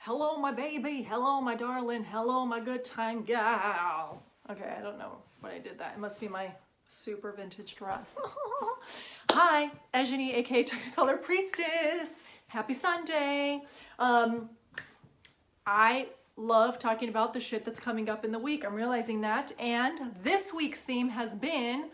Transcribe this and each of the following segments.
Hello, my baby. Hello, my darling. Hello, my good time gal. Okay, I don't know what I did that. It must be my super vintage dress. Hi, Eyenie, aka Technicolor Priestess. Happy Sunday. I love talking about the shit that's coming up in the week. I'm realizing that. And this week's theme has been,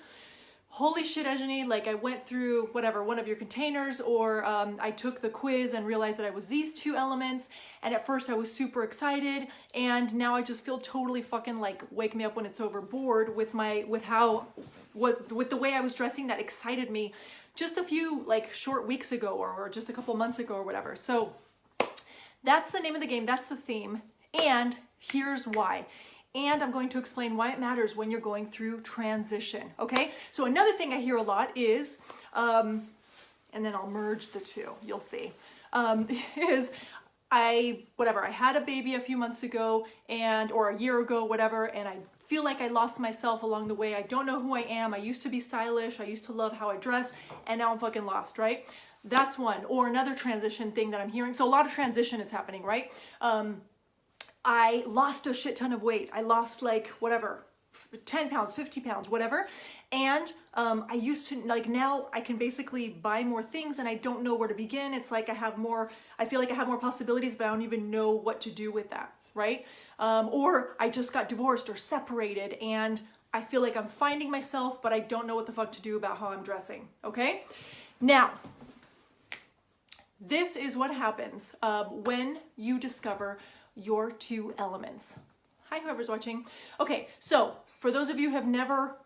holy shit, Eyenie, like I went through whatever, one of your containers, or I took the quiz and realized that I was these two elements. And at first I was super excited. And now I just feel totally fucking like wake me up when it's over bored with the way I was dressing that excited me just a few like short weeks ago or just a couple months ago or whatever. So that's the name of the game. That's the theme. And here's why. And I'm going to explain why it matters when you're going through transition, okay? So another thing I hear a lot is, and then I'll merge the two, you'll see, is I had a baby a few months ago or a year ago, whatever, and I feel like I lost myself along the way. I don't know who I am. I used to be stylish. I used to love how I dressed, and now I'm fucking lost, right? That's one. Or another transition thing that I'm hearing. So a lot of transition is happening, right? I lost a shit ton of weight. I lost like whatever, 10 pounds, 50 pounds, whatever. And I used to, like now I can basically buy more things and I don't know where to begin. It's like I feel like I have more possibilities, but I don't even know what to do with that, right? Or I just got divorced or separated and I feel like I'm finding myself, but I don't know what the fuck to do about how I'm dressing, okay? Now, this is what happens when you discover your two elements. Hi, whoever's watching. Okay, so for those of you who have never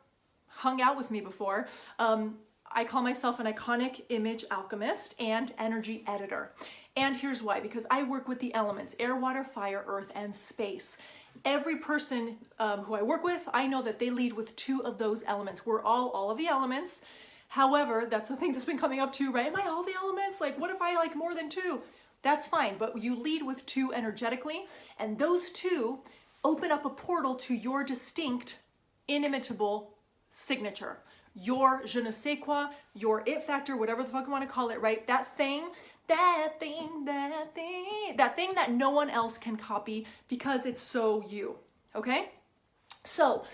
hung out with me before, I call myself an iconic image alchemist and energy editor. And here's why, because I work with the elements, air, water, fire, earth, and space. Every person who I work with, I know that they lead with two of those elements. We're all of the elements. However, that's the thing that's been coming up too, right? Am I all the elements? Like, what if I like more than two? That's fine, but you lead with two energetically, and those two open up a portal to your distinct, inimitable signature. Your je ne sais quoi, your it factor, whatever the fuck you want to call it, right? That thing that no one else can copy because it's so you, okay? So,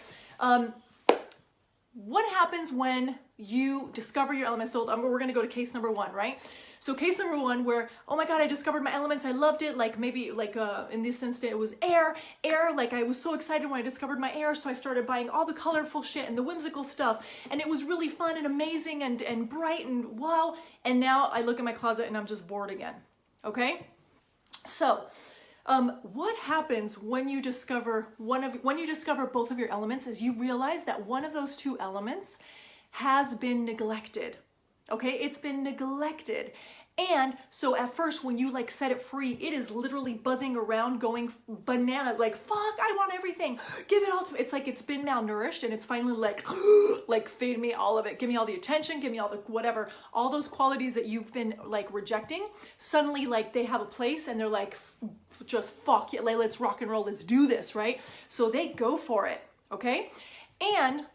what happens when you discover your elements? So we're going to go to case number one, right? So case number one where, oh my God, I discovered my elements. I loved it. Like maybe like in this instant, it was air. Like I was so excited when I discovered my air. So I started buying all the colorful shit and the whimsical stuff. And it was really fun and amazing and bright and wow. And now I look at my closet and I'm just bored again. Okay. So what happens when you discover both of your elements is you realize that one of those two elements has been neglected. Okay, it's been neglected. And so at first when you like set it free, it is literally buzzing around going bananas, like, fuck, I want everything. Give it all to me. It's like it's been malnourished and it's finally like, like feed me all of it. Give me all the attention, give me all the whatever. All those qualities that you've been like rejecting, suddenly like they have a place and they're like, just fuck it, let's rock and roll, let's do this, right? So they go for it, okay? And,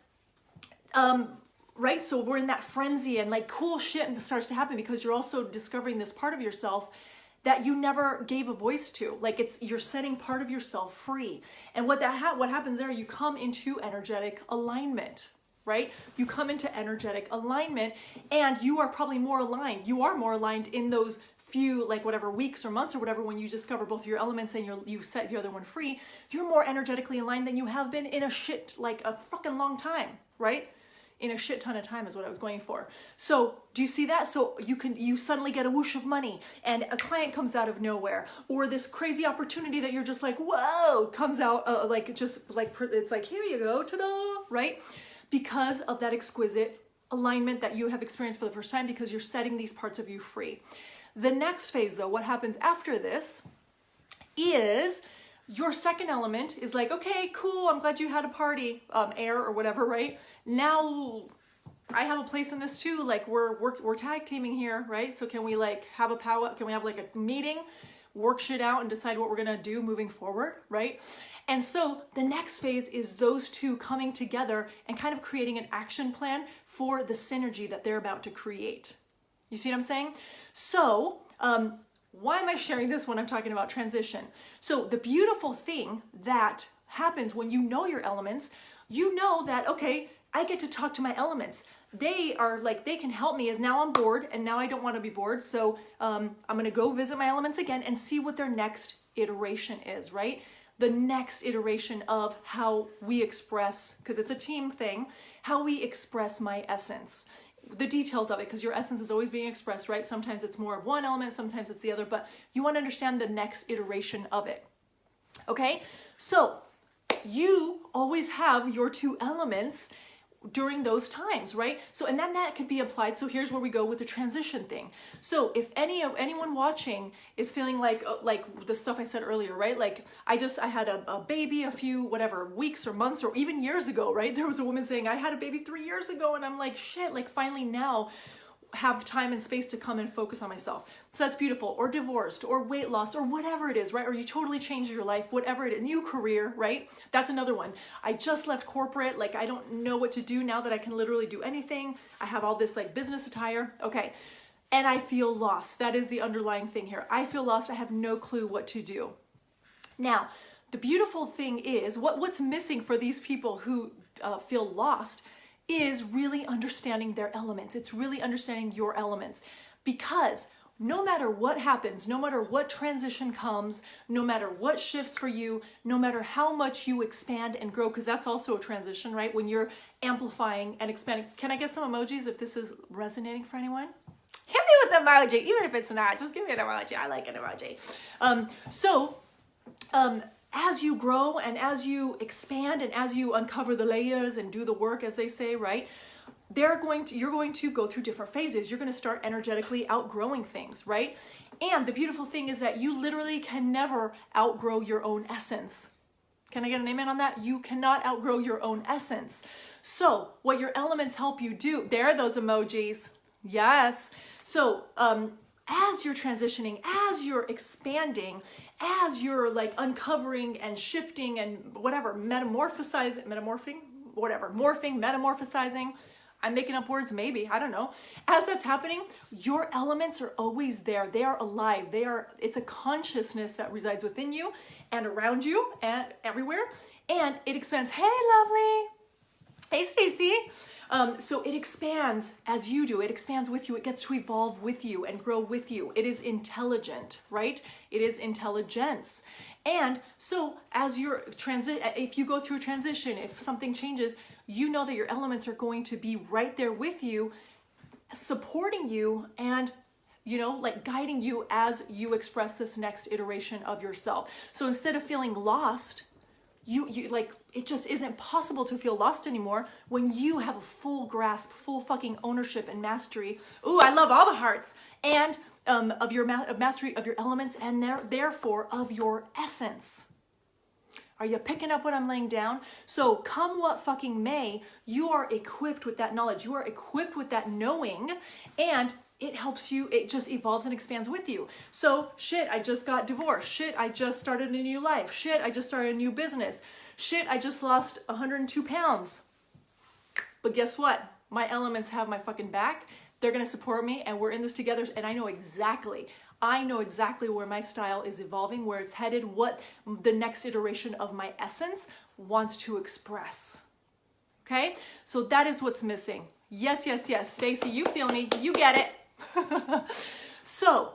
right, so we're in that frenzy and like cool shit starts to happen because you're also discovering this part of yourself that you never gave a voice to. Like you're setting part of yourself free. And what happens there, you come into energetic alignment, right? You come into energetic alignment and you are probably more aligned. You are more aligned in those few like whatever weeks or months or whatever when you discover both of your elements and you set the other one free. You're more energetically aligned than you have been in a fucking long time, right? In a shit ton of time is what I was going for. So do you see that? So you suddenly get a whoosh of money and a client comes out of nowhere, or this crazy opportunity that you're just like, whoa, comes out it's like, here you go, ta-da, right? Because of that exquisite alignment that you have experienced for the first time because you're setting these parts of you free. The next phase though, what happens after this is your second element is like, okay, cool, I'm glad you had a party, air or whatever, right? Now I have a place in this too. Like we're tag teaming here, right? So can we like have can we have like a meeting, work shit out and decide what we're gonna do moving forward, right? And so the next phase is those two coming together and kind of creating an action plan for the synergy that they're about to create. You see what I'm saying? So why am I sharing this when I'm talking about transition? So the beautiful thing that happens when you know your elements, you know that, okay, I get to talk to my elements. They are like, they can help me as now I'm bored and now I don't want to be bored. So I'm going to go visit my elements again and see what their next iteration is, right? The next iteration of how we express, because it's a team thing, how we express my essence. The details of it, because your essence is always being expressed, right? Sometimes it's more of one element, sometimes it's the other, but you want to understand the next iteration of it. Okay? So you always have your two elements during those times, right? So, and then that could be applied. So here's where we go with the transition thing. So if anyone watching is feeling like the stuff I said earlier, right? Like I had a baby a few, whatever, weeks or months or even years ago, right? There was a woman saying, I had a baby 3 years ago. And I'm like, shit, like finally now have time and space to come and focus on myself. So that's beautiful. Or divorced or weight loss or whatever it is, right? Or you totally changed your life, whatever it is, new career, right? That's another one. I just left corporate. Like I don't know what to do now that I can literally do anything. I have all this like business attire. Okay. And I feel lost. That is the underlying thing here. I feel lost. I have no clue what to do. Now, the beautiful thing is what's missing for these people who feel lost is really understanding their elements. It's really understanding your elements, because no matter what happens, no matter what transition comes, no matter what shifts for you, no matter how much you expand and grow, because that's also a transition, right? When you're amplifying and expanding. Can I get some emojis if this is resonating for anyone? Hit me with an emoji, even if it's not, just give me an emoji. I like an emoji. As you grow and as you expand and as you uncover the layers and do the work, as they say, right? You're going to go through different phases. You're going to start energetically outgrowing things, right? And the beautiful thing is that you literally can never outgrow your own essence. Can I get an amen on that? You cannot outgrow your own essence. So what your elements help you do, there are those emojis. Yes. So, as you're transitioning, as you're expanding, as you're like uncovering and shifting and whatever, metamorphosizing, I'm making up words, maybe, I don't know. As that's happening, your elements are always there. They are alive. It's a consciousness that resides within you and around you and everywhere. And it expands. Hey, lovely. Hey, Stacy. So it expands as you do. It expands with you. It gets to evolve with you and grow with you. It is intelligent, right? It is intelligence. And so as you're if you go through a transition, if something changes, you know that your elements are going to be right there with you, supporting you and, you know, like guiding you as you express this next iteration of yourself. So instead of feeling lost, you like, it just isn't possible to feel lost anymore when you have a full grasp, full fucking ownership and mastery. Ooh, I love all the hearts. And of your mastery of your elements and therefore of your essence. Are you picking up what I'm laying down? So come what fucking may, you are equipped with that knowledge. You are equipped with that knowing, and it helps you, it just evolves and expands with you. So shit, I just got divorced. Shit, I just started a new life. Shit, I just started a new business. Shit, I just lost 102 pounds. But guess what? My elements have my fucking back. They're gonna support me and we're in this together, and I know exactly where my style is evolving, where it's headed, what the next iteration of my essence wants to express. Okay? So that is what's missing. Yes, yes, yes. Stacy, you feel me. You get it. So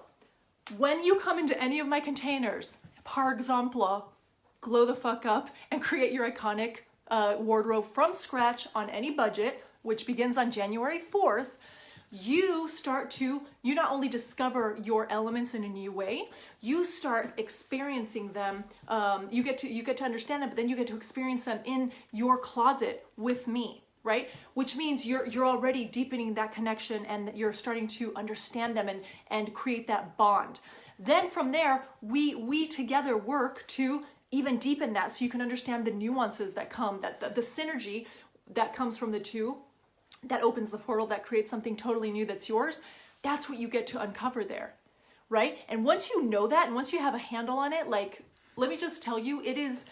when you come into any of my containers, par exemple, glow the fuck up and create your iconic wardrobe from scratch on any budget, which begins on January 4th, you not only discover your elements in a new way, you start experiencing them. You get to understand them, but then you get to experience them in your closet with me, right? Which means you're already deepening that connection and you're starting to understand them and create that bond. Then from there, we together work to even deepen that so you can understand the nuances that come, that the synergy that comes from the two, that opens the portal, that creates something totally new that's yours. That's what you get to uncover there, right? And once you know that, and once you have a handle on it, like, let me just tell you, it's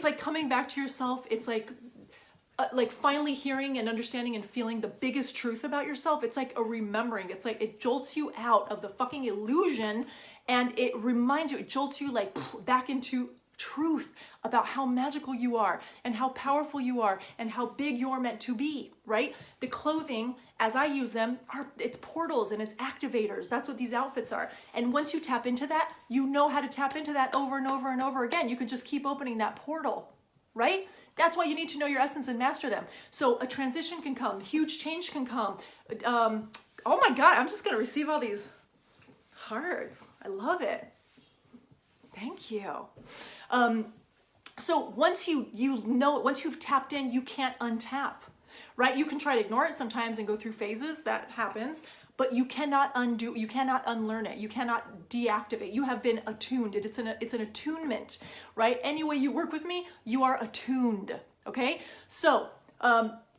like coming back to yourself. It's like like finally hearing and understanding and feeling the biggest truth about yourself. It's like a remembering. It's like it jolts you out of the fucking illusion, and it reminds you, it jolts you like back into truth about how magical you are and how powerful you are and how big you're meant to be, right? The clothing, as I use them, it's portals and it's activators. That's what these outfits are. And once you tap into that, you know how to tap into that over and over and over again. You can just keep opening that portal, right? That's why you need to know your essence and master them. So a transition can come, huge change can come. Oh my God, I'm just gonna receive all these hearts. I love it. Thank you. So once you know it, once you've tapped in, you can't untap, right? You can try to ignore it sometimes and go through phases, that happens, but you cannot undo, you cannot unlearn it. You cannot deactivate. You have been attuned. It's an attunement, right? Any way you work with me, you are attuned, okay? So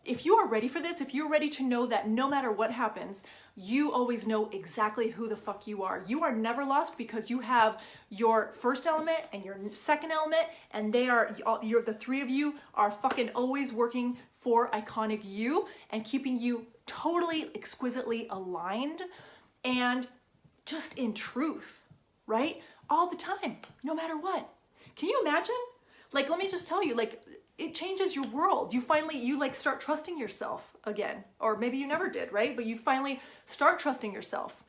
if you are ready for this, if you're ready to know that no matter what happens, you always know exactly who the fuck you are. You are never lost because you have your first element and your second element, and the three of you are fucking always working for iconic you and keeping you totally exquisitely aligned and just in truth, right? All the time, no matter what. Can you imagine? Like, let me just tell you, like, it changes your world. You like start trusting yourself again, or maybe you never did, right? But you finally start trusting yourself.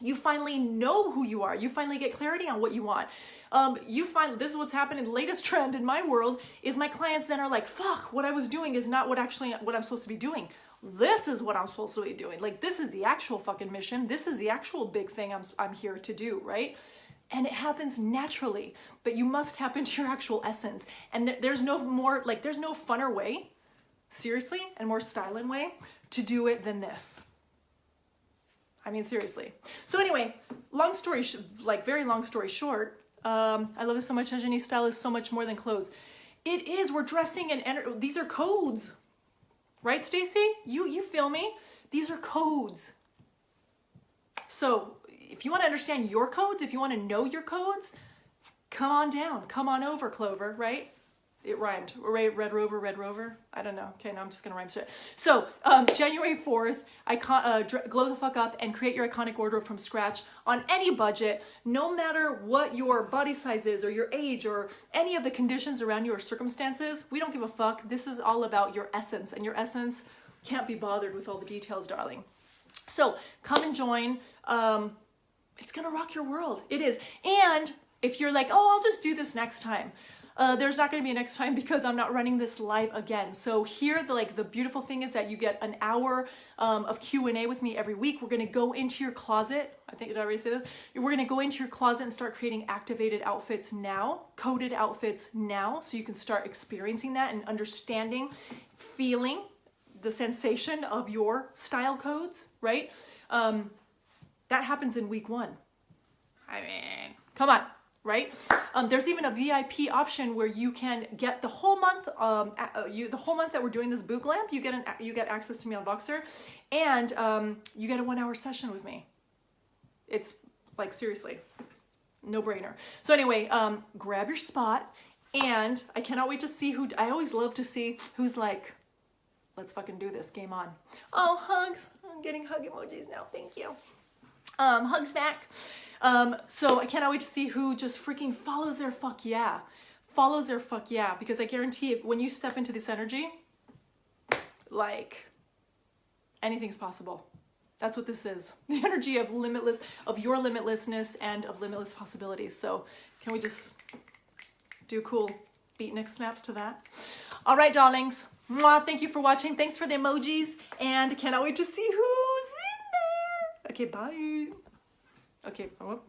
You finally know who you are. You finally get clarity on what you want. This is what's happening. The latest trend in my world is my clients then are like, fuck, what I was doing is not what I'm supposed to be doing. This is what I'm supposed to be doing. Like, this is the actual fucking mission. This is the actual big thing I'm here to do, right? And it happens naturally, but you must tap into your actual essence. And there's no funner way, seriously, and more styling way to do it than this. I mean, seriously. So anyway, very long story short, I love this so much. Eyenie style is so much more than clothes. It is, we're dressing and these are codes, right, Stacy? You feel me? These are codes. So if you want to understand your codes, if you want to know your codes, come on down, come on over, Clover, right? It rhymed. Red Rover. I don't know. Okay, now I'm just going to rhyme shit. So January 4th, glow the fuck up and create your iconic wardrobe from scratch on any budget, no matter what your body size is or your age or any of the conditions around you or circumstances. We don't give a fuck. This is all about your essence, and your essence can't be bothered with all the details, darling. So come and join. It's gonna rock your world. It is. And if you're like, oh, I'll just do this next time, there's not gonna be a next time because I'm not running this live again. So here, the beautiful thing is that you get an hour of Q&A with me every week. We're gonna go into your closet. Did I already say that? We're gonna go into your closet and start creating activated outfits now, coded outfits now, so you can start experiencing that and understanding, feeling the sensation of your style codes, right? That happens in week 1. I mean, come on, right? There's even a VIP option where you can get the whole month. The whole month that we're doing this boot glamp, you get access to me on Voxer, and you get a 1-hour session with me. It's like, seriously, no brainer. So anyway, grab your spot, and I cannot wait to see who. I always love to see who's like, let's fucking do this. Game on. Oh, hugs. I'm getting hug emojis now. Thank you. Hugs back. So I cannot wait to see who just freaking follows their fuck yeah. Follows their fuck yeah. Because I guarantee when you step into this energy, like, anything's possible. That's what this is. The energy of your limitlessness and of limitless possibilities. So can we just do cool beatnik snaps to that? All right, darlings. Mwah, thank you for watching. Thanks for the emojis. And cannot wait to see who's in there. Okay, bye. Okay, whoop.